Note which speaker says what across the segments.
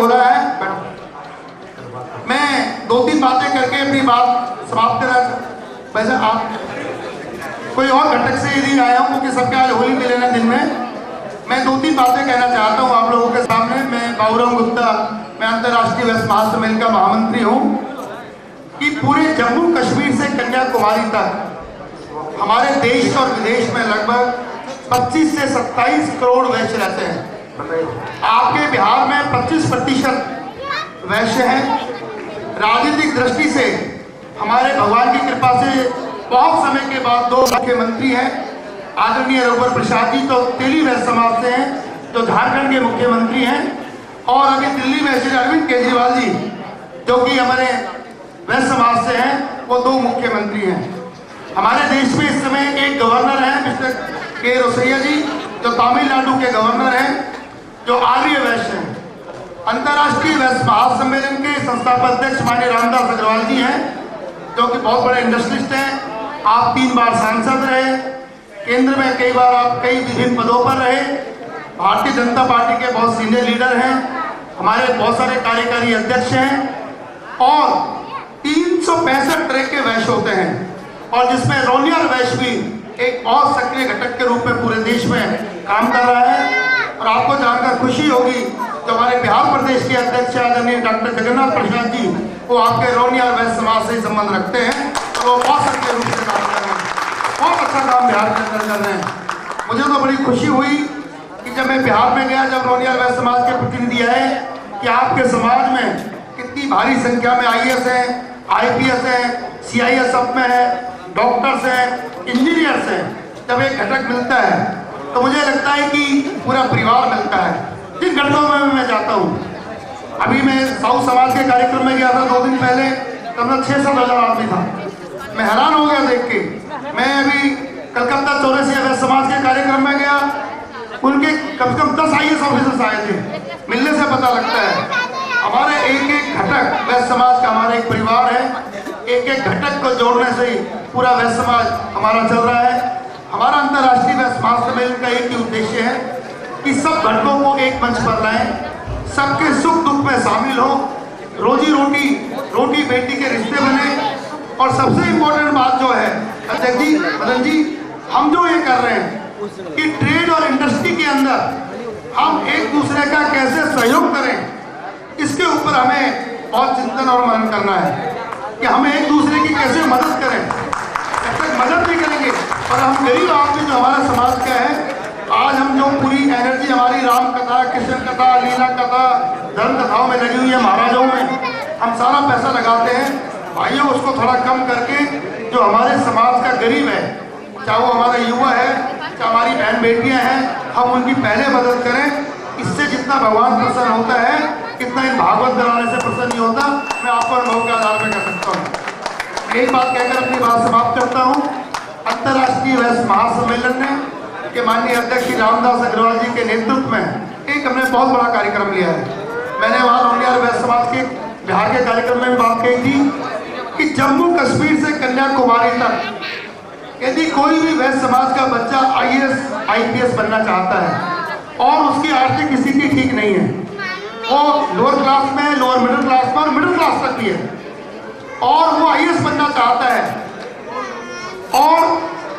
Speaker 1: हो रहा है। मैं 2-3 बातें करके अपनी बात समाप्त करना। वैसे आप कोई और घटक से यदि आया हूँ क्योंकि सबके आज होली के लेना दिन में मैं 2-3 बातें कहना चाहता हूँ आप लोगों के सामने। मैं बाबूराम गुप्ता, मैं अंतर्राष्ट्रीय वेस्ट महासम्मेलन का महामंत्री हूँ कि पूरे जम्मू कश्मीर से कन्याकुमारी तक हमारे देश और विदेश में लगभग 25 से 27 करोड़ वैश्य रहते हैं। आपके बिहार में 25% वैश्य हैं। राजनीतिक दृष्टि से हमारे भगवान की कृपा से बहुत समय के बाद 2 मुख्यमंत्री हैं। आदरणीय रघुवर प्रसाद जी तो तेली वैश्य समाज से हैं, जो झारखंड के मुख्यमंत्री हैं, और अभी दिल्ली में श्री अरविंद केजरीवाल जी जो कि हमारे वैश्य समाज से हैं, वो 2 मुख्यमंत्री हैं। हमारे देश में इस समय एक गवर्नर है मिस्टर के रोसैया जी, जो तमिलनाडु के गवर्नर हैं, जो आर्य वैश्य हैं। अंतर्राष्ट्रीय वैश्य महासम्मेलन के संस्थापक अध्यक्ष माननीय रामदास अग्रवाल जी हैं, जो कि बहुत बड़े इंडस्ट्रियलिस्ट हैं। आप 3 बार सांसद रहे, केंद्र में कई बार आप कई विभिन्न पदों पर रहे, भारतीय जनता पार्टी के बहुत सीनियर लीडर हैं, हमारे बहुत सारे कार्यकारी अध्यक्ष हैं, और 365 तरह के वैश्य होते हैं, और जिसमें रोनियर वैश्य भी एक बहुत सक्रिय घटक के रूप में पूरे देश में काम कर रहा है। और आपको जानकर खुशी होगी जो हमारे बिहार प्रदेश के अध्यक्ष आदरणीय डॉक्टर जगन्नाथ प्रसाद जी, वो आपके रोनियर वैश्य समाज से संबंध रखते हैं, और वो बहुत सक्रिय रूप से काम कर रहे हैं, बहुत अच्छा काम बिहार के अंदर कर रहे हैं। मुझे तो बड़ी खुशी हुई कि जब मैं बिहार में गया, जब रोनियर वैश्य समाज के प्रतिनिधि आए कि आपके समाज में कितनी भारी संख्या में IAS है, IPS है, CISF में है, डॉक्टर्स हैं, इंजीनियर्स हैं। जब एक घटक मिलता है तो मुझे लगता है कि पूरा परिवार मिलता है। जिन घटनाओं में मैं जाता हूँ, अभी मैं साउथ समाज के कार्यक्रम में गया था 2 दिन पहले, तब 6-7 हज़ार आदमी था। मैं हैरान हो गया देख के। मैं अभी कलकत्ता चौरसिया वैश्य समाज के कार्यक्रम में गया, उनके कम से कम 10 IAS ऑफिसर्स आए थे। मिलने से पता लगता है हमारे एक घटक वैश्य समाज का हमारा एक परिवार है। एक घटक को जोड़ने से ही पूरा वैश्य समाज हमारा चल रहा है। हमारा अंतर्राष्ट्रीय वैश्य महासम्मेलन का एक ही उद्देश्य है कि सब घटकों को एक मंच पर लाएं, सबके सुख दुख में शामिल हो, रोटी बेटी के रिश्ते बने। और सबसे इम्पोर्टेंट बात जो है अध्यक्ष जी, मदन जी, हम जो ये कर रहे हैं कि ट्रेड और इंडस्ट्री के अंदर हम एक दूसरे का कैसे सहयोग करें, इसके ऊपर हमें बहुत चिंतन और मनन करना है कि हमें एक दूसरे की कैसे मदद करें। जब तक मदद भी करेंगे, और हम गरीब आदमी जो हमारा समाज का है, आज हम जो पूरी एनर्जी हमारी राम कथा, कृष्ण कथा, लीला कथा, धर्म कथाओं में लगी हुई है, महाराजाओं में हम सारा पैसा लगाते हैं। भाइयों, उसको थोड़ा कम करके जो हमारे समाज का गरीब है, चाहे वो हमारा युवा है, चाहे हमारी बहन बेटियां हैं, हम उनकी पहले मदद करें। इससे जितना भगवान प्रसन्न होता है, कितना इन भागवत कराने से प्रसन्न नहीं होता, मैं आपको अनुभव के आधार पर कह सकता हूँ। एक बात कहकर अपनी बात समाप्त करता हूँ। अंतर्राष्ट्रीय वैश्य महासम्मेलन ने के माननीय अध्यक्ष श्री रामदास अग्रवाल जी के नेतृत्व में एक हमने बहुत बड़ा कार्यक्रम लिया है। मैंने वहाँ रोनियर वैश्य समाज के बिहार के कार्यक्रम में भी बात कही थी कि जम्मू कश्मीर से कन्याकुमारी तक यदि कोई भी वैश्य समाज का बच्चा IAS IPS बनना चाहता है और उसकी आर्थिक स्थिति ठीक नहीं है, वो लोअर क्लास में, लोअर मिडिल क्लास में और मिडिल क्लास तक भी है, और वो IAS बनना चाहता है और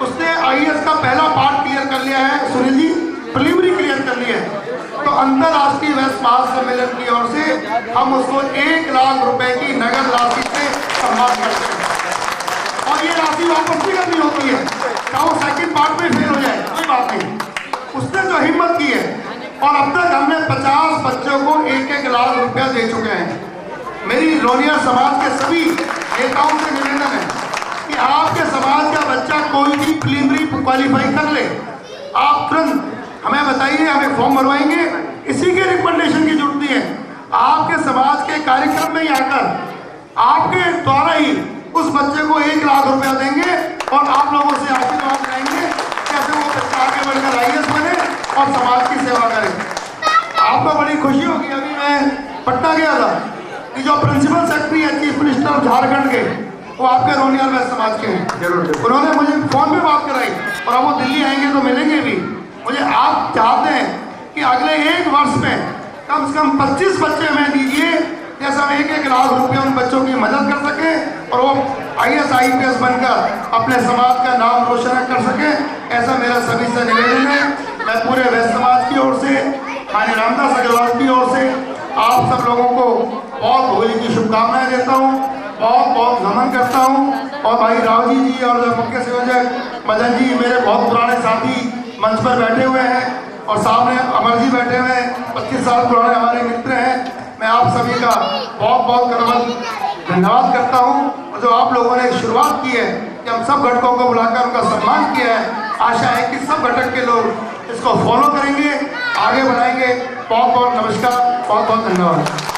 Speaker 1: उसने IAS का पहला पार्ट क्लियर कर लिया है, सुनील जी, प्रीलिमिनरी क्लियर कर लिया है, तो अंतर्राष्ट्रीय वैश्य महासम्मेलन की ओर से हम उसको 1 लाख रुपए की नगद राशि से सम्मान करते हैं। और ये राशि वापस भी करनी होती है, चाहे वो सेकंड पार्ट में फेल हो जाए, कोई बात नहीं। उसने जो हिम्मत की है, और अब तक हमने 50 बच्चों को 1-1 लाख रुपया दे चुके हैं। मेरी रोनियर समाज के सभी नेताओं से निवेदन है कि आपके समाज का बच्चा कोई भी प्रीलिमिनरी क्वालिफाई कर ले, आप तुरंत हमें बताइए, हमें फॉर्म भरवाएंगे। इसी के रिकमेंडेशन की जरूरत नहीं है, आपके समाज के कार्यक्रम में ही आकर आपके द्वारा ही उस बच्चे को 1 लाख रुपया देंगे और आप लोगों से आशीर्वाद लेंगे कैसे वो बच्चा आगे बढ़कर IAS बने और समाज की सेवा करे। आपको बड़ी खुशी होगी, अभी मैं पटना गया था कि जो प्रिंसिपल सेक्रेटरी है चीफ मिनिस्टर झारखंड के, वो आपके रोनियर वैश्य समाज के हैं। उन्होंने मुझे फोन पे बात कराई और अब वो दिल्ली आएंगे तो मिलेंगे भी। मुझे आप चाहते हैं कि अगले 1 वर्ष में कम से कम 25 बच्चे हमें दीजिए, जैसे हम 1-1 लाख रुपये उन बच्चों की मदद कर सकें और वो IAS IPS बनकर अपने समाज का नाम रोशन कर सकें। ऐसा मेरा सभी से निवेदन है। मैं पूरे वैश्य समाज की ओर से, माननीय रामदास अग्रवाल की ओर से आप सब लोगों को बहुत होली की शुभकामनाएं देता हूँ, बहुत बहुत नमन करता हूँ। और भाई राव जी और मुख्य संयोजक मदन जी मेरे बहुत पुराने साथी मंच पर बैठे हुए हैं और सामने अमर जी बैठे हुए हैं, 25 साल पुराने हमारे मित्र हैं। मैं आप सभी का बहुत बहुत धन्यवाद करता हूँ। जो आप लोगों ने शुरुआत की है कि हम सब घटकों को बुलाकर उनका सम्मान किया है, आशा है कि सब घटक के लोग इसको फॉलो करेंगे, आगे बढ़ाएंगे। बहुत बहुत नमस्कार, बहुत बहुत धन्यवाद।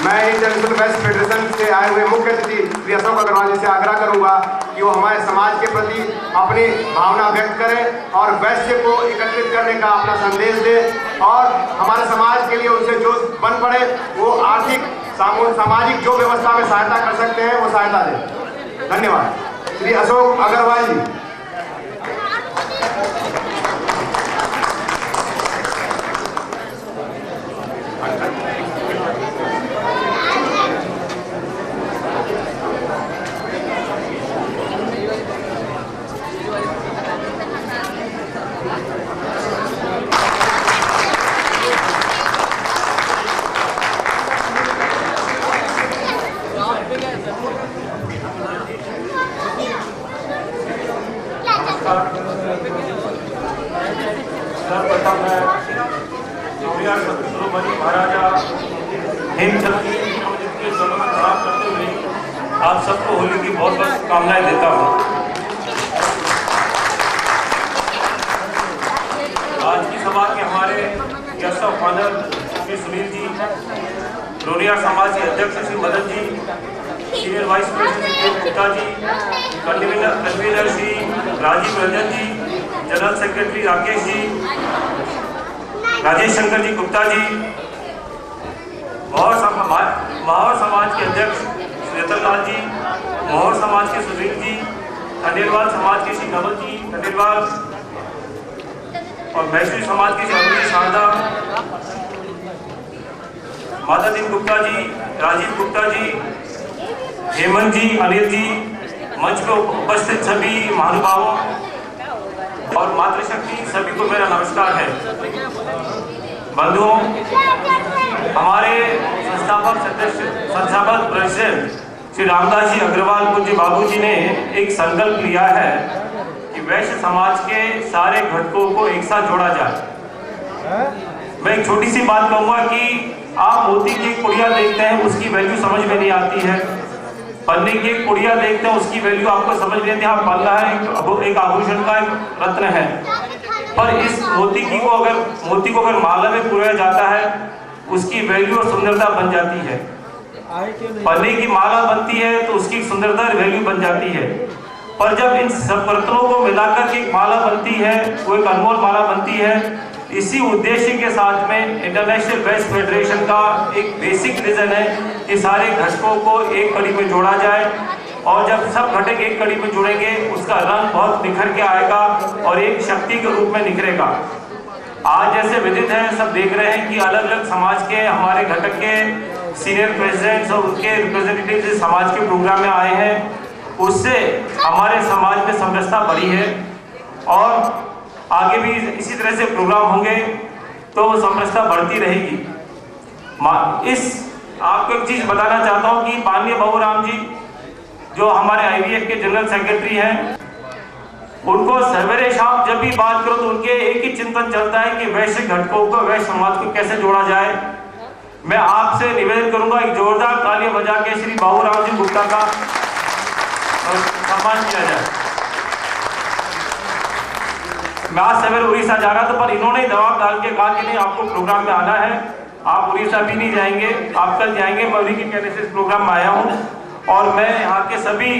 Speaker 2: मैं इंटरनेशनल वेस्ट फेडरेशन से आए हुए मुख्य अतिथि श्री अशोक अग्रवाल जी से आग्रह करूंगा कि वो हमारे समाज के प्रति अपनी भावना व्यक्त करें और वैश्य को एकत्रित करने का अपना संदेश दें और हमारे समाज के लिए उनसे जो बन पड़े वो आर्थिक सामाजिक जो व्यवस्था में सहायता कर सकते हैं वो सहायता दें। धन्यवाद। श्री अशोक अग्रवाल जी।
Speaker 3: सर्वप्रथम मैं महाराजा हेमचंद की जन्म खराब करते हुए आप सबको होली की बहुत बहुत शुभकामनाएं देता हूँ। आज की सभा के हमारे guest of honour Shri Sunil ji, Roniya समाज के अध्यक्ष Shri Madan ji, senior vice president Shri Gupta ji, convener Shri Rajiv Ranjan ji, general secretary Rakesh ji, Rajesh Shankar ji Gupta ji, Mahaur समाज के अध्यक्ष श्री रतनलाल जी, माहौर समाज के सुधीर जी, खंडेलवाल समाज के श्री कमल जी खंडेलवाल और वैष्णवी समाज के श्री अरुण शारदा, माता दीन गुप्ता जी, राजीव गुप्ता जी, हेमंत जी, अनिल जी, मंच पर उपस्थित सभी महानुभावों और मातृशक्ति सभी को मेरा नमस्कार है। बंधुओं, हमारे संस्थापक प्रेसिडेंट श्री रामदास जी अग्रवाल पूज्य बाबू जी ने एक संकल्प लिया है कि वैश्य समाज के सारे घटकों को एक साथ जोड़ा जाए। मैं एक छोटी सी बात कहूँगा कि आप मोती की पुड़िया देखते हैं, उसकी वैल्यू समझ में नहीं आती है। पन्ने की एक पुड़िया देखते हैं, उसकी वैल्यू आपको समझ नहीं आती। हाँ, पल्ला है, एक आभूषण का एक रत्न है, पर इस मोती को अगर माला में पुराया जाता है, उसकी वैल्यू और सुंदरता बन जाती है। पन्ने की माला बनती है तो उसकी सुंदरता और वैल्यू बन जाती है, पर जब इन सब बर्तनों को मिलाकर के एक माला बनती है, वो एक अनमोल माला बनती है। इसी उद्देश्य के साथ में इंटरनेशनल वेस्ट फेडरेशन का एक बेसिक रीजन है कि सारे घटकों को एक कड़ी में जोड़ा जाए, और जब सब घटक एक कड़ी में जुड़ेंगे उसका रंग बहुत निखर के आएगा और एक शक्ति के रूप में निखरेगा। आज जैसे विदित है, सब देख रहे हैं कि अलग अलग समाज के हमारे घटक के सीनियर प्रेसिडेंट्स और उनके रिप्रेजेंटेटिव समाज के प्रोग्राम में आए हैं, उससे हमारे समाज में समरसता बढ़ी है और आगे भी इसी तरह से प्रोग्राम होंगे तो समरसता बढ़ती रहेगी। आपको एक चीज बताना चाहता हूँ कि माननीय बाबूराम जी जो हमारे IVF के जनरल सेक्रेटरी हैं, उनको सवेरे शाम जब भी बात करो तो उनके एक ही चिंतन चलता है कि वैश्य घटकों को, वैश्य समाज को कैसे जोड़ा जाए। मैं आपसे निवेदन करूंगा एक जोरदार तालियां बजा के श्री बाबूराम जी गुप्ता का सम्मान किया जाए। मैं आज सवेरे उड़ीसा जा रहा था, पर इन्होंने दबाव डाल के कहा कि नहीं, आपको प्रोग्राम में आना है, आप उड़ीसा भी नहीं जाएंगे, आप कल जाएंगे। मैं उन्हीं के कहने से इस प्रोग्राम में आया हूँ और मैं यहाँ के सभी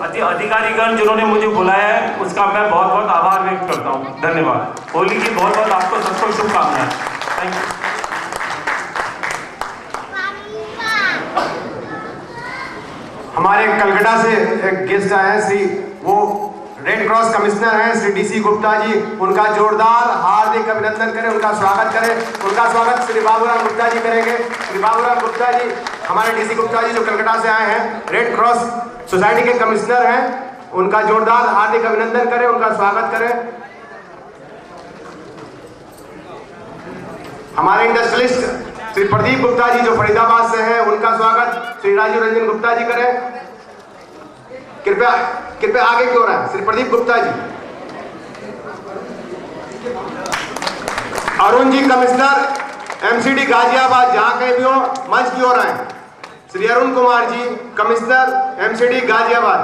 Speaker 3: अधिकारीगण जिन्होंने मुझे बुलाया है उसका मैं बहुत बहुत आभार व्यक्त करता हूँ। धन्यवाद। होली की बहुत बहुत आपको सबको शुभकामनाएं। Thank you.
Speaker 2: हमारे कलकत्ता से एक गेस्ट आए हैं, श्री वो रेड क्रॉस कमिश्नर हैं श्री DC गुप्ता जी, उनका जोरदार हार्दिक अभिनंदन करें, उनका स्वागत करें। उनका स्वागत श्री बाबूराम गुप्ता जी करेंगे। श्री बाबूराम गुप्ता जी हमारे DC गुप्ता जी जो कलकत्ता से आए हैं, रेड क्रॉस सोसाइटी के कमिश्नर हैं, उनका जोरदार हार्दिक अभिनंदन करें, उनका स्वागत करें। हमारे इंडस्ट्रियलिस्ट श्री प्रदीप गुप्ता जी जो फरीदाबाद से हैं, उनका स्वागत श्री राजीव रंजन गुप्ता जी करें। कृपया आगे की ओर आए श्री प्रदीप गुप्ता जी। अरुण जी कमिश्नर MCD गाजियाबाद, जहां कहीं भी हो मंच की ओर आए। Shri Arun Kumar ji commissioner MCD Ghaziabad,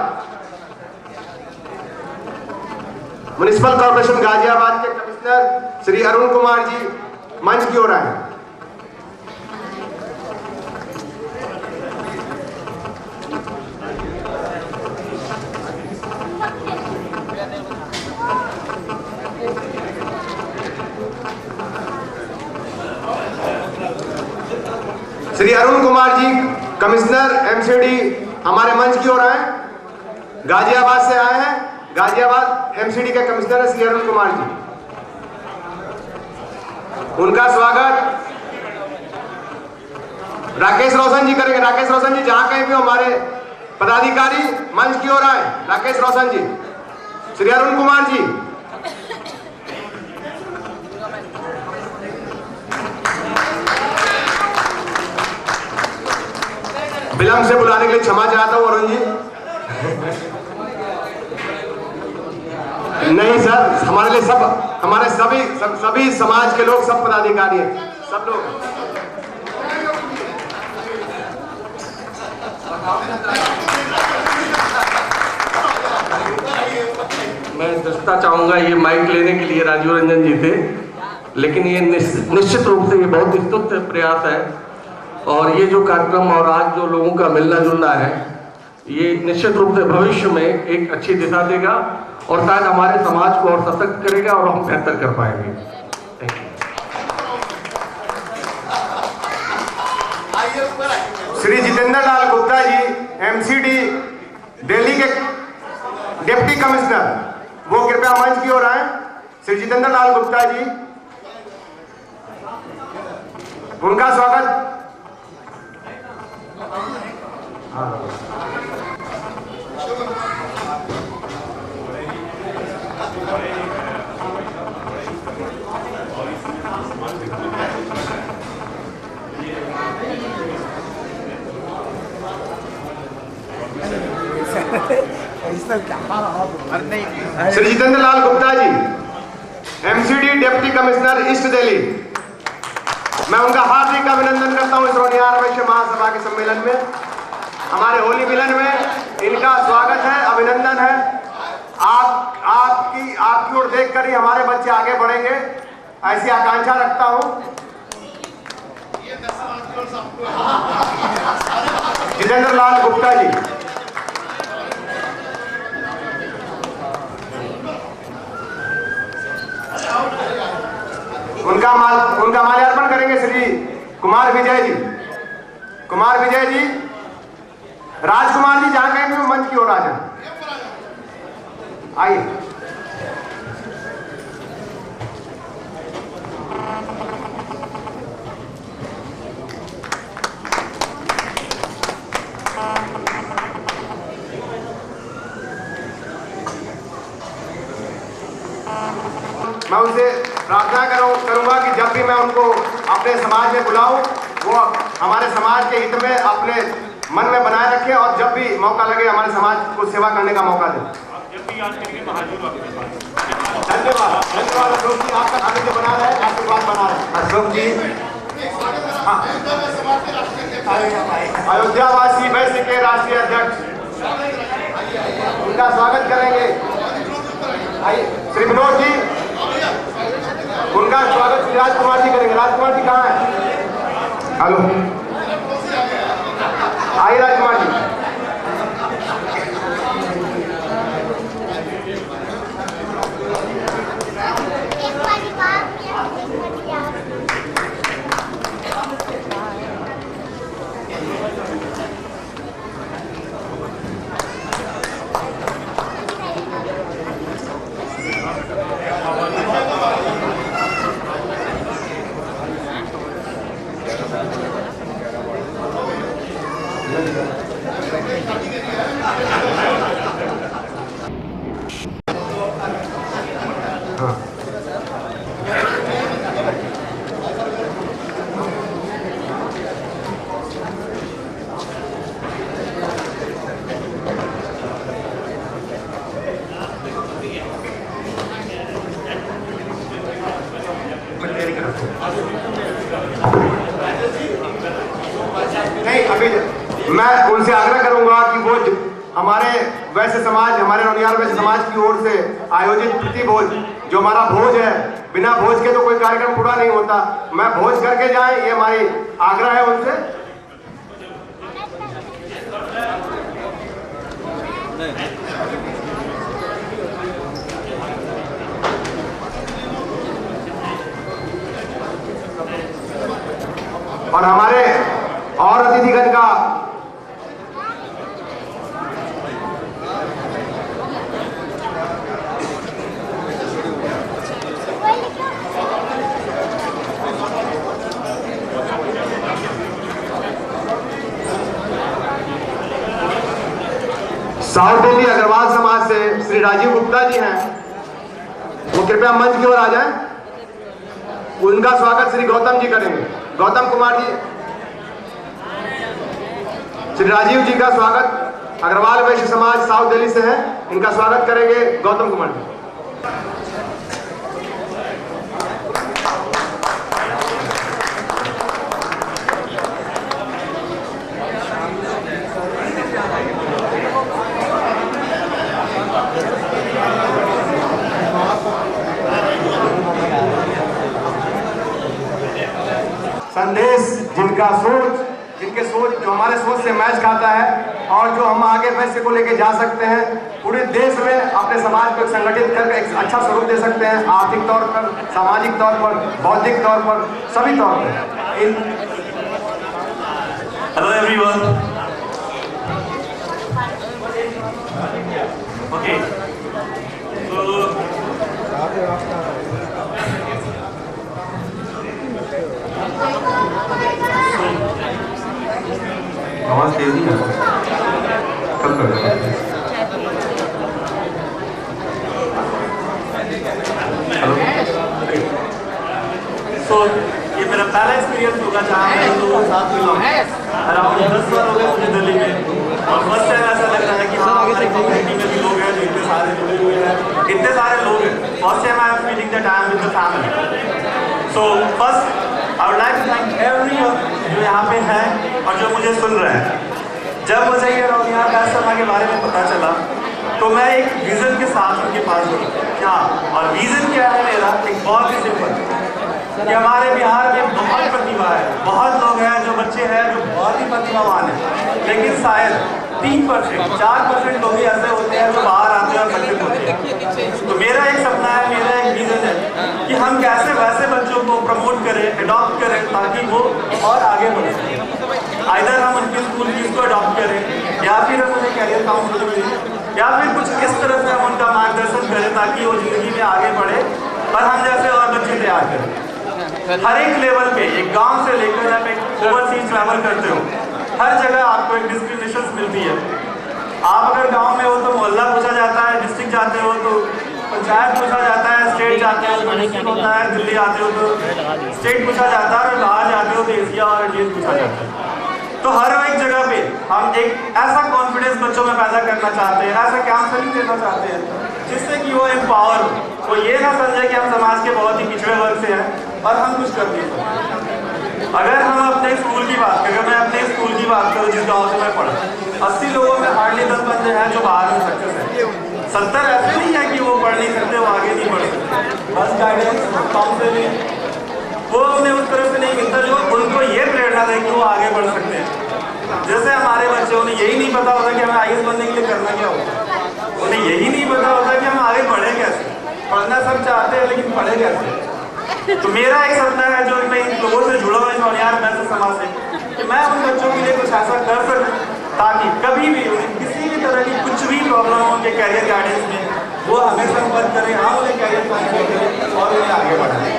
Speaker 2: municipal corporation Ghaziabad के कमिश्नर श्री अरुण कुमार जी मंच की ओर आए। श्री अरुण कुमार जी कमिश्नर MCD हमारे मंच की ओर आए, गाजियाबाद से आए हैं। गाजियाबाद MCD के कमिश्नर है श्री अरुण कुमार जी, उनका स्वागत राकेश रोशन जी करेंगे। राकेश रोशन जी जहां कहीं भी हमारे पदाधिकारी मंच की ओर आए। राकेश रोशन जी, श्री अरुण कुमार जी, विलंब से बुलाने के लिए क्षमा चाहता हूं अरुण जी। नहीं सर, हमारे लिए हमारे सभी समाज के लोग, सब पदाधिकारी हैं, सब लोग।
Speaker 4: मैं दस्ता चाहूंगा, ये माइक लेने के लिए राजीव रंजन जी थे, लेकिन ये निश्चित रूप से ये बहुत विस्तृत प्रयास है और ये जो कार्यक्रम और आज जो लोगों का मिलना जुलना है, ये निश्चित रूप से भविष्य में एक अच्छी दिशा देगा और शायद हमारे समाज को और सशक्त करेगा और हम बेहतर कर पाएंगे। Thank you.
Speaker 2: Shri Jitendra Lal Gupta ji MCD Delhi के डिप्टी कमिश्नर, वो कृपया मंच की ओर आए। श्री जितेंद्र लाल गुप्ता जी, उनका स्वागत। Shri Jitendra Lal Gupta ji MCD deputy commissioner east Delhi, मैं उनका हार्दिक अभिनंदन करता हूं इस रोनियार वैश्य महासभा के सम्मेलन में, हमारे होली मिलन में। इनका स्वागत है, अभिनंदन है। आपकी ओर देखकर ही हमारे बच्चे आगे बढ़ेंगे, ऐसी आकांक्षा रखता हूं। जितेंद्र लाल गुप्ता जी, उनका माल्यार्पण करेंगे श्री कुमार विजय जी। कुमार विजय जी, राजकुमार जी जहां कहीं भी मंच की ओर आ जाए, आइए। मैं उनसे प्रार्थना करूंगा कि जब भी मैं उनको अपने समाज में बुलाऊं, वो हमारे समाज के हित में अपने मन में बनाए रखें और जब भी मौका लगे हमारे समाज को सेवा करने का मौका दें। धन्यवाद, धन्यवाद अशोक जी, आपका आनंद बना रहे, आशीर्वाद बना रहे। अशोक जी, हाँ, अयोध्यावासी वैश्य के राष्ट्रीय अध्यक्ष, उनका स्वागत करेंगे। आइए श्री विनोद जी, उनका स्वागत श्री राजकुमार जी करेंगे। राजकुमार जी कहाँ हैं? हेलो, आइए राजकुमार जी। मैं उनसे आग्रह करूंगा कि वो हमारे वैश्य समाज, हमारे रौनियाल वैश्य समाज की ओर से आयोजित प्रति भोज, जो हमारा भोज है, बिना भोज के तो कोई कार्यक्रम पूरा नहीं होता, मैं भोज करके जाए, ये हमारी आग्रह है उनसे। और हमारे और अतिथिगण का साउथ दिल्ली अग्रवाल समाज से श्री राजीव गुप्ता जी हैं, वो कृपया मंच की ओर आ जाएं। उनका स्वागत श्री गौतम जी करेंगे। गौतम कुमार जी, श्री राजीव जी का स्वागत अग्रवाल वैश्य समाज साउथ दिल्ली से है, इनका स्वागत करेंगे गौतम कुमार जी। संदेश जिनके सोच जो हमारे सोच से मैच खाता है और जो हम आगे वैश्य को लेके जा सकते हैं, पूरे देश में अपने समाज को संगठित कर एक अच्छा स्वरूप दे सकते हैं, आर्थिक तौर पर, सामाजिक तौर पर, बौद्धिक तौर पर, सभी तौर पर।
Speaker 3: हेलो एवरीवन, ओके, आवाज तेजी है, कल कर रहे हैं। सो ये मेरा पहला एक्सपीरियंस होगा जहाँ मैं लोगों के साथ मिला हूँ। अराउंड 10 साल हो गए मुझे दिल्ली में, और फर्स्ट टाइम ऐसा लग रहा है कि हाँ हमारी कम्युनिटी में भी लोग हैं जो इतने सारे जुड़े हुए हैं, इतने सारे लोग हैं। First time I am feeling that I am with the family. So first I would like to thank everyone जो यहाँ पे है और जो मुझे सुन रहे हैं। जब मुझे ये रौनियाल वैश्य समाज के बारे में पता चला तो मैं एक विजन के साथ उनके पास गई। क्या और विजन क्या है मेरा? एक बहुत ही सिंपल कि हमारे बिहार में बहुत प्रतिभा है, बहुत लोग हैं जो बच्चे हैं जो बहुत ही प्रतिभावान हैं, लेकिन शायद 3%, 4% लोग ही ऐसे होते हैं जो बाहर आते हैं और सक्सेस होते हैं। तो मेरा एक सपना है, मेरा एक विजन है कि हम कैसे वैसे बच्चों को प्रमोट करें, अडॉप्ट करें, ताकि वो और आगे बढ़ सकें। आइदर हम उनकी स्कूल फीस को अडॉप्ट करें या फिर हम उन्हें कैरियर काउंसलिंग दें या फिर कुछ इस तरह से हम उनका मार्गदर्शन करें ताकि वो जिंदगी में आगे बढ़े और हम जैसे और बच्चे तैयार करें। हर एक लेवल पे, एक गांव से लेकर आप एक ओवरसीज ट्रैवल करते हो, हर जगह आपको एक डिस्क्रिमिनेशन मिलती है। आप अगर गांव में हो तो मोहल्ला पूछा जाता है, डिस्ट्रिक्ट जाते हो तो पंचायत पूछा जाता है, स्टेट जाते हो तो डिस्ट्रिक्ट होता है, दिल्ली आते हो तो स्टेट पूछा जाता है, और बाहर जाते हो तो एशिया और इंडियन पूछा जाता है। तो हर एक जगह पे हम एक ऐसा कॉन्फिडेंस बच्चों में पैदा करना चाहते हैं, ऐसा काउंसलिंग देना चाहते हैं जिससे कि वो एम्पावर हो, वो ये ना समझे कि हम समाज के बहुत ही पिछड़े वर्ग से हैं और हम कुछ कर नहीं सकते। अगर हम अपने स्कूल की बात करें, मैं अपने स्कूल की बात करूँ जिस गाँव से मैं पढ़ा, 80 लोगों में हार्डली 10 बंदे हैं जो बाहर में सक्सेस है। 70 ऐसे नहीं है कि वो पढ़ नहीं सकते, वो आगे नहीं बढ़ सकते। बस गाइडेंस, काउंसलिंग वो उन्हें उस तरह से नहीं मिलता जो उनको ये प्रेरणा दे कि वो आगे बढ़ सकते हैं। जैसे हमारे बच्चे, उन्हें यही नहीं पता होता कि हमें IAS बनने के लिए करना क्या होता, उन्हें यही नहीं पता होता कि हम आगे बढ़े कैसे। पढ़ना सब चाहते हैं लेकिन पढ़े कैसे। तो मेरा एक सपना है जो मैं इन लोगों से जुड़ा हुआ हूँ रौनियाल वैश्य समाज से, कि मैं उन बच्चों के लिए कुछ ऐसा कर सकूँ ताकि कभी भी उन्हें किसी भी तरह की कुछ भी प्रॉब्लम हो उनके कैरियर गाइडेंस में, वो हमें संपर्क करें, हम उन्हें कैरियर काउंसलिंग करें और उन्हें आगे बढ़ाएं।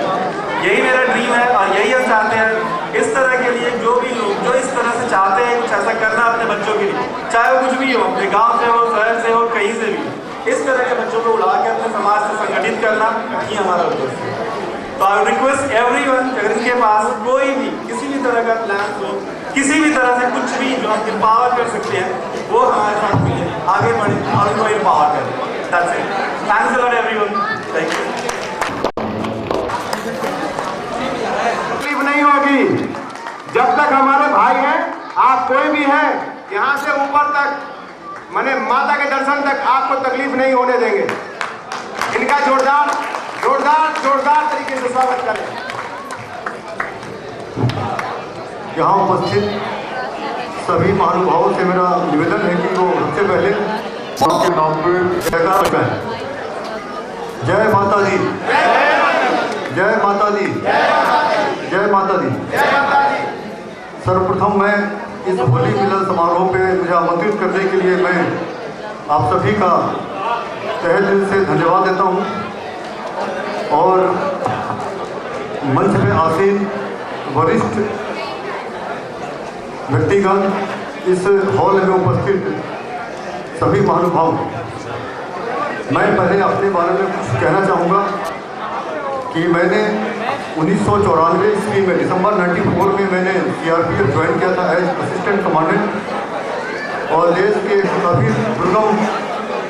Speaker 3: यही मेरा ड्रीम है और यही हम चाहते हैं। इस तरह के लिए जो भी लोग जो इस तरह से चाहते हैं कुछ ऐसा करना अपने बच्चों के लिए, चाहे वो कुछ भी हो, अपने गांव से हो, शहर से हो, कहीं से भी, इस तरह के बच्चों को उड़ा के अपने समाज से संगठित करना ही हमारा उद्देश्य है। तो आई रिक्वेस्ट एवरीवन, अगर इनके पास कोई भी किसी भी तरह का प्लान हो, किसी भी तरह से कुछ भी जो हम एम्पावर कर सकते हैं, वो हमारे साथ मिले, आगे बढ़े और उनको एम्पावर करें। That's it. Thanks a lot everyone. Thank you.
Speaker 2: तकलीफ नहीं होगी जब तक हमारे भाई हैं, आप कोई भी हैं, यहाँ से ऊपर तक माने माता के दर्शन तक आपको तकलीफ नहीं होने देंगे। इनका जोरदार जोरदार जोरदार तरीके से स्वागत करें।
Speaker 5: यहाँ उपस्थित सभी महानुभावों से मेरा निवेदन है कि वो सबसे पहले मां के नाम पर जयकार लगाएं। जय माता दी, जय माता दी, जय माता दी। सर्वप्रथम मैं इस होली मिलन समारोह पे मुझे आमंत्रित करने के लिए मैं आप सभी का तहे दिल से धन्यवाद देता हूँ और मंच में आसीन वरिष्ठ व्यक्तिगण, इस हॉल में उपस्थित सभी महानुभाव, मैं पहले अपने बारे में कुछ कहना चाहूँगा कि मैंने 1994 ईस्वी में दिसंबर 94 में मैंने CRPF ज्वाइन किया था एज असिस्टेंट कमांडेंट और देश के काफ़ी दुर्गम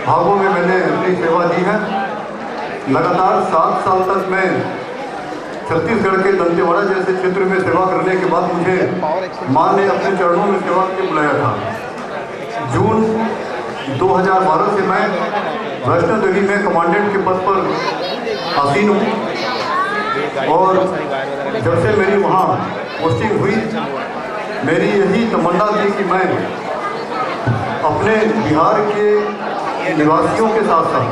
Speaker 5: भागों में मैंने अपनी सेवा दी है। लगातार 7 साल तक मैं छत्तीसगढ़ के दंतेवाड़ा जैसे क्षेत्र में सेवा करने के बाद मुझे मां ने अपने चरणों में सेवा के लिए बुलाया था। जून 2012 से मैं वैष्णो देवी में कमांडेंट के पद पर आसीन हूँ और जब से मेरी वहाँ पोस्टिंग हुई, मेरी यही तमन्ना थी कि मैं अपने बिहार के निवासियों के साथ साथ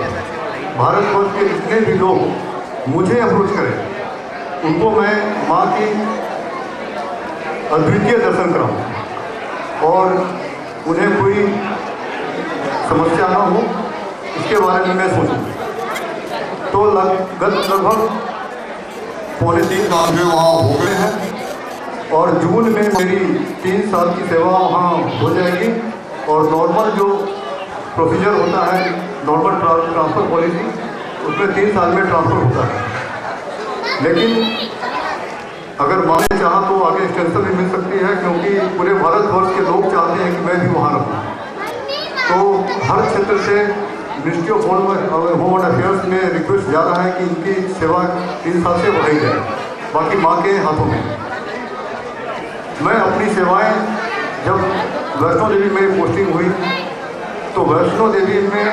Speaker 5: भारतवर्ष के जितने भी लोग मुझे अप्रोच करें, उनको मैं माँ की अद्वितीय दर्शन कराऊँ और उन्हें कोई समस्या ना हो, इसके बारे में मैं सोचूं। तो लगभग पौने 3 साल में वहाँ हो गए हैं और जून में मेरी 3 साल की सेवा वहाँ हो जाएगी और नॉर्मल जो प्रोसीजर होता है, नॉर्मल ट्रांसफ़र पॉलिसी, उसमें 3 साल में ट्रांसफ़र होता है। लेकिन अगर माँ ने चाहा तो आगे एक्सटेंशन भी मिल सकती है, क्योंकि पूरे भारतवर्ष के लोग चाहते हैं कि मैं भी वहाँ रहूँ। तो हर क्षेत्र से ministry of home and affairs में रिक्वेस्ट जा रहा है कि इनकी सेवा 3 साल से बढ़ाई जाए, बाकी माँ के हाथों में। मैं अपनी सेवाएं जब वैष्णो देवी में पोस्टिंग हुई तो वैष्णो देवी में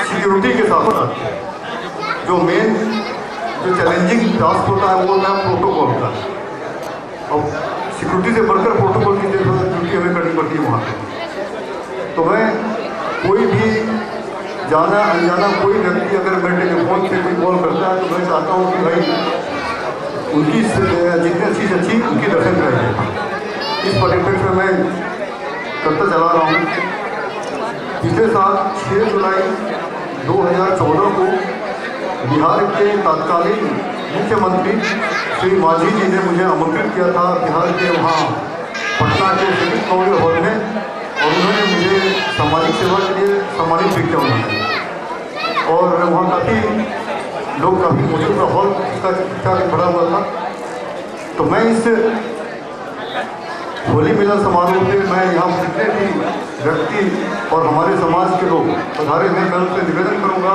Speaker 5: सिक्योरिटी के साथ जो मेन जो चैलेंजिंग टास्क होता है वो है प्रोटोकॉल का। और सिक्योरिटी से बढ़कर प्रोटोकॉल की ड्यूटी हमें करनी पड़ती है वहाँ पर। तो मैं कोई भी जाना अनजाना कोई व्यक्ति अगर मेरे टेलीफोन से कोई कॉल करता है तो मैं चाहता हूँ कि भाई उनकी जितनी अच्छी से अच्छी उनकी दर्शन कराइए। इस परिप्रेक्ष्य में मैं करता चला रहा हूँ। पिछले साल 6 जुलाई 2014 को बिहार के तत्कालीन मुख्यमंत्री श्री मांझी जी ने मुझे आमंत्रित किया था बिहार के वहाँ पटना के सिविक कांग्रेस हॉल में, और उन्होंने मुझे सामाजिक सेवा के लिए सम्मानित भी किया उन्होंने। और वहाँ काफ़ी मौजूद का हॉल इसका खड़ा हुआ था। तो मैं इस होली मिलन समारोह में मैं यहाँ जितने भी व्यक्ति और हमारे समाज के लोग पधारे हैं, मैं उनसे निवेदन करूँगा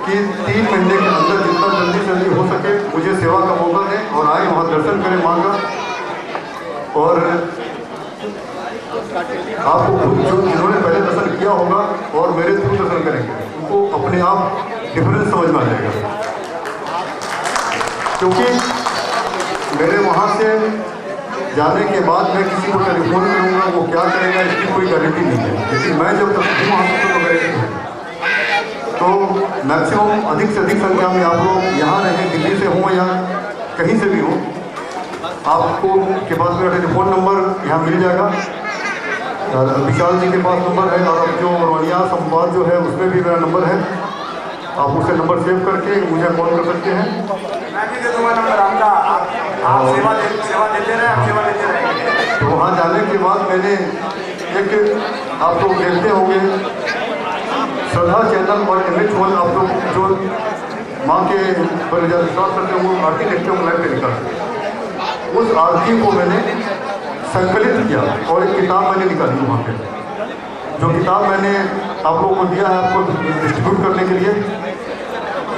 Speaker 5: कि 3 महीने के अंदर जितना जल्दी हो सके मुझे सेवा का मौका दें और आए वहाँ दर्शन करें माँ का। और आपको खुद जो जिन्होंने पहले दर्शन किया होगा और मेरे थ्रू दर्शन करेंगे, उनको अपने आप डिफरेंस समझ में आ जाएगा। क्योंकि मेरे वहाँ से जाने के बाद मैं किसी को टेलीफोन करूँगा, वो क्या करेगा इसकी कोई गारंटी नहीं है। लेकिन मैं जब तक वहाँ से तो गारंटी है। तो मैक्सिमम अधिक से अधिक संख्या में आप लोग यहाँ रहें, दिल्ली से हों या कहीं से भी हो, आपको के पास मेरा टेलीफोन नंबर यहाँ मिल जाएगा। विशाल जी के पास नंबर है और अब जो रोनिया संवाद जो है उसमें भी मेरा नंबर है, आप उससे नंबर सेव करके मुझे कॉल कर सकते हैं।
Speaker 2: मैं भी दे दूँगा नंबर आपका, आप सेवा देते रहें।
Speaker 5: तो वहाँ जाने के बाद मैंने एक, आप लोग देखते होंगे श्रद्धा चैनल और MH1, आप लोग जो माँ के पर विश्वास करते हैं वो आरती देखते हो लाइव पे निकालते, उस आरती को मैंने संकलित किया और एक किताब मैंने निकाली वहाँ पे। जो किताब मैंने आप लोगों को दिया है आपको डिस्ट्रीब्यूट करने के लिए,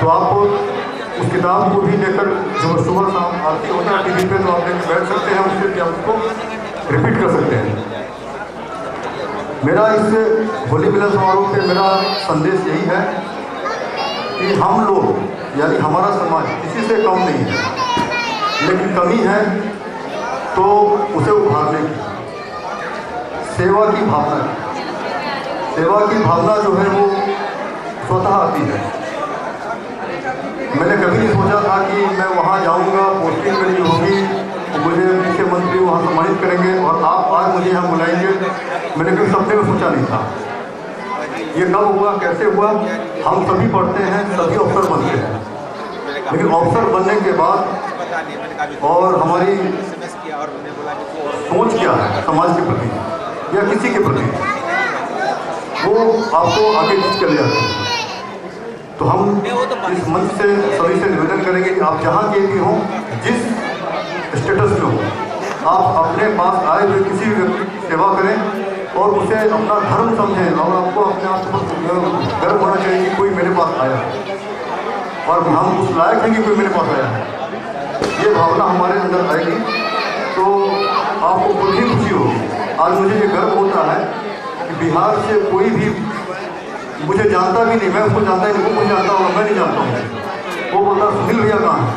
Speaker 5: तो आप उस किताब को भी लेकर जो सुबह शाम आरती होता है टीवी पे, तो आप लेकर बैठ सकते हैं, उससे भी आप उसको रिपीट कर सकते हैं। मेरा इस होली मिलन समारोह पे मेरा संदेश यही है कि हम लोग यानी हमारा समाज किसी से कम नहीं है, लेकिन कमी है तो उसे उभारने की, सेवा की भावना जो है वो स्वतः आती है। मैंने कभी नहीं सोचा था कि मैं वहाँ जाऊँगा, पोस्टिंग मेरी होगी, मुझे मुख्यमंत्री वहाँ सम्मानित करेंगे और आप आज मुझे यहाँ बुलाएंगे। मैंने कभी सपने में सोचा नहीं था। ये कब हुआ, कैसे हुआ? हम सभी पढ़ते हैं, सभी अफसर बनते हैं, लेकिन अफसर बनने के बाद और हमारी सोच क्या है समाज के प्रति या किसी के प्रति, वो आपको आगे खींच कर ले जाते हैं। तो हम इस मंच से सभी से निवेदन करेंगे कि आप जहाँ के भी हों, जिस स्टेटस में हो, आप अपने पास आए हुए किसी भी व्यक्ति की सेवा करें और उसे अपना धर्म समझें और आपको अपने आप पर गर्व होना चाहिए कि कोई मेरे पास आया और हम उस लायक हैं कि कोई मेरे पास आया है। ये भावना हमारे अंदर आएगी तो आपको खुद ही खुशी होगी। आज मुझे ये गर्व होता है कि बिहार से कोई भी मुझे जानता भी नहीं, मैं उसको जानता ही नहीं, वो मुझे जानता होगा, मैं नहीं जानता हूँ। वो बोलता सुनील भैया कहाँ हैं?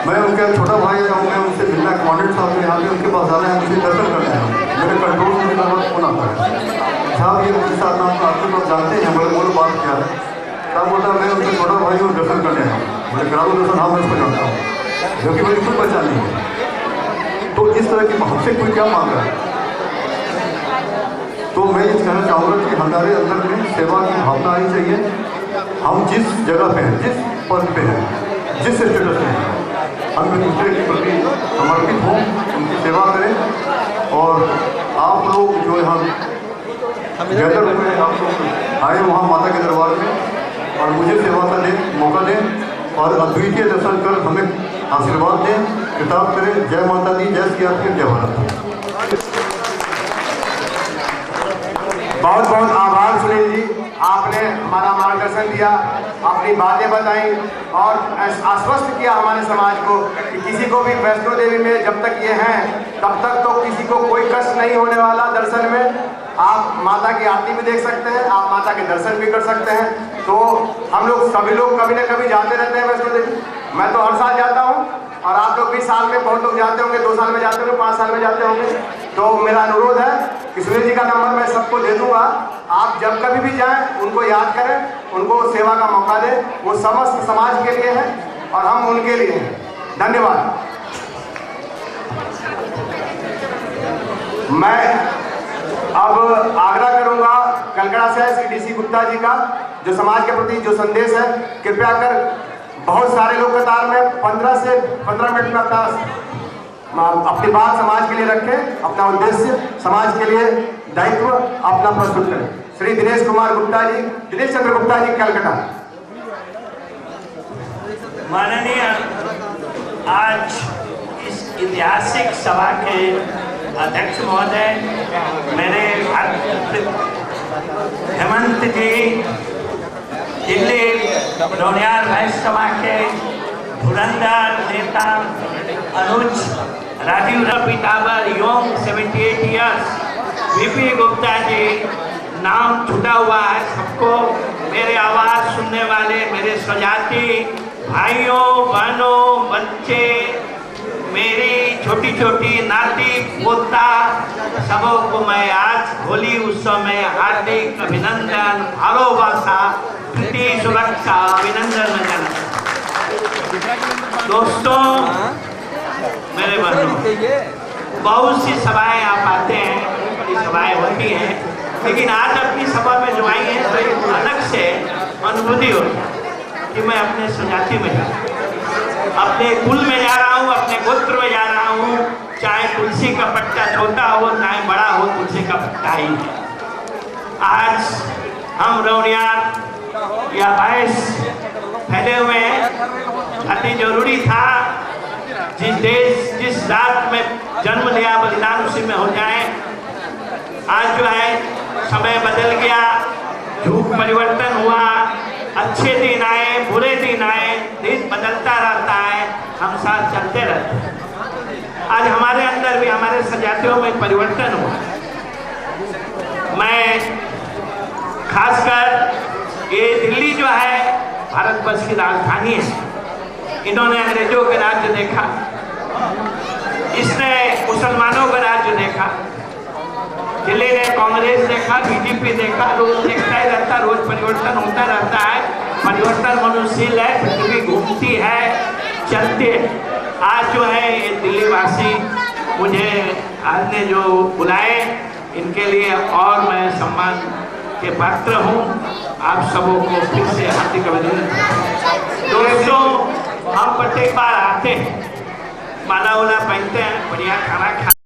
Speaker 5: मैं उनका छोटा भाई आया हूँ, मैं उनसे मिलना कमांडेंट साहब के यहाँ पे उनके पास जाना है, मुझे दर्शन करना है। मेरे कंट्रोल में मेरा बात फोन आता है, साहब ये उनके साथ नाम आपके पास जानते हैं, बोले बोलो बात क्या है? साहब बोलता मैं उनके छोटा भाई हूँ, दर्शन करने आया हूँ। मुझे करा दो दर्शन, हाँ मैं उसको जानता हूँ, जो कि मेरी खुद पहचान नहीं है। तो इस तरह की हमसे कोई क्या मांग रहा है? तो मैं ये कहना चाहूँगा कि हमारे अंदर में सेवा की भावना आनी चाहिए। हम जिस जगह पे हैं, जिस पद पे हैं, जिस स्टेटस में हैं, हम एक दूसरे के प्रति समर्पित हों, उनकी सेवा करें। और आप लोग जो यहाँ गैदर हुए, आप लोग आए वहाँ माता के दरबार में और मुझे सेवा का दें, मौका दें और अद्वितीय दर्शन कर हमें आशीर्वाद दें, किताब करें। जय माता दी, जय सीआरपीएफ, जय भारत।
Speaker 2: बहुत बहुत आभार सुनील जी, आपने हमारा मार्गदर्शन दिया, अपनी बातें बताई और आश्वस्त किया हमारे समाज को कि किसी को भी वैष्णो देवी में जब तक ये हैं तब तक तो किसी को कोई कष्ट नहीं होने वाला। दर्शन में आप माता की आरती भी देख सकते हैं, आप माता के दर्शन भी कर सकते हैं। तो हम लोग सभी लोग कभी न कभी जाते रहते हैं वैष्णो देवी। मैं तो हर साल जाता हूँ और आप लोग भी साल में, बहुत लोग जाते होंगे, 2 साल में जाते होंगे, 5 साल में जाते होंगे। तो मेरा अनुरोध है कि सुनील जी का नंबर मैं सबको दे दूंगा, आप जब कभी भी जाएं उनको याद करें, उनको सेवा का मौका दें। वो समस्त समाज के लिए है और हम उनके लिए हैं। धन्यवाद। मैं अब आग्रह करूंगा कलकड़ा से श्री डीसी गुप्ता जी का, जो समाज के प्रति जो संदेश है, कृपया कर बहुत सारे लोग कतार में 15 से 15 मिनट में अपनी बात समाज के लिए रखें, अपना उद्देश्य समाज के लिए दायित्व अपना प्रस्तुत करें। श्री दिनेश कुमार गुप्ता जी, दिनेश चंद्र गुप्ता जी, कलकत्ता।
Speaker 6: माननीय, आज इस ऐतिहासिक सभा के अध्यक्ष महोदय, मेरे हेमंत जी, दिल्ली रौनियार वैश्य सभा के धुरंधर नेता Anuj Rajiv Pitawar, young 78 years, VP Gupta ji, नाम छुटा हुआ है सबको। मेरे आवाज़ सुनने वाले मेरे स्वजाति भाइयों बहनों, बच्चे, मेरी छोटी छोटी नाती पोता, सबों को मैं आज होली उत्सव में हार्दिक अभिनंदन, भालोबासा, प्रीति, सुरक्षा, अभिनंदन करना। दोस्तों, मेरे बहनों, बहुत सी सभाएं आप आते हैं, बड़ी सभाएं होती हैं, लेकिन आज अपनी सभा में जो आई हैं तो एक अलग से अनुभूति होती कि मैं अपने स्वजाति में जा, अपने कुल में जा रहा हूँ, अपने गोत्र में जा रहा हूँ। चाहे तुलसी का पत्ता छोटा हो, चाहे बड़ा हो, तुलसी का पत्ता ही है। आज हम रौनियार या वैश्य फैले हुए हैं, अति जरूरी था जिस देश, जिस रात में जन्म लिया, बलिदान उसी में हो जाए। आज जो है समय बदल गया, युग परिवर्तन हुआ, अच्छे दिन आए, बुरे दिन आए, दिन बदलता रहता है, हम साथ चलते रहते हैं। आज हमारे अंदर भी, हमारे सजातियों में परिवर्तन हुआ। मैं खासकर ये दिल्ली जो है भारतवर्ष की राजधानी है। इन्होंने अंग्रेजों का राज्य देखा, इसने मुसलमानों का राज्य देखा, दिल्ली ने कांग्रेस देखा, बीजेपी देखा, रोज देखता ही रहता, रोज परिवर्तन होता रहता है। परिवर्तन मनुष्यशील है, पृथ्वी घूमती है, चलते। आज जो है ये दिल्ली वासी मुझे आज ने जो बुलाए, इनके लिए और मैं सम्मान के पात्र हूँ। आप सबों को फिर से हार्दिक अभिनंदन। दोस्तों, हम प्रत्येक बार आते हैं, माला वाला पहनते हैं, बढ़िया खाना खा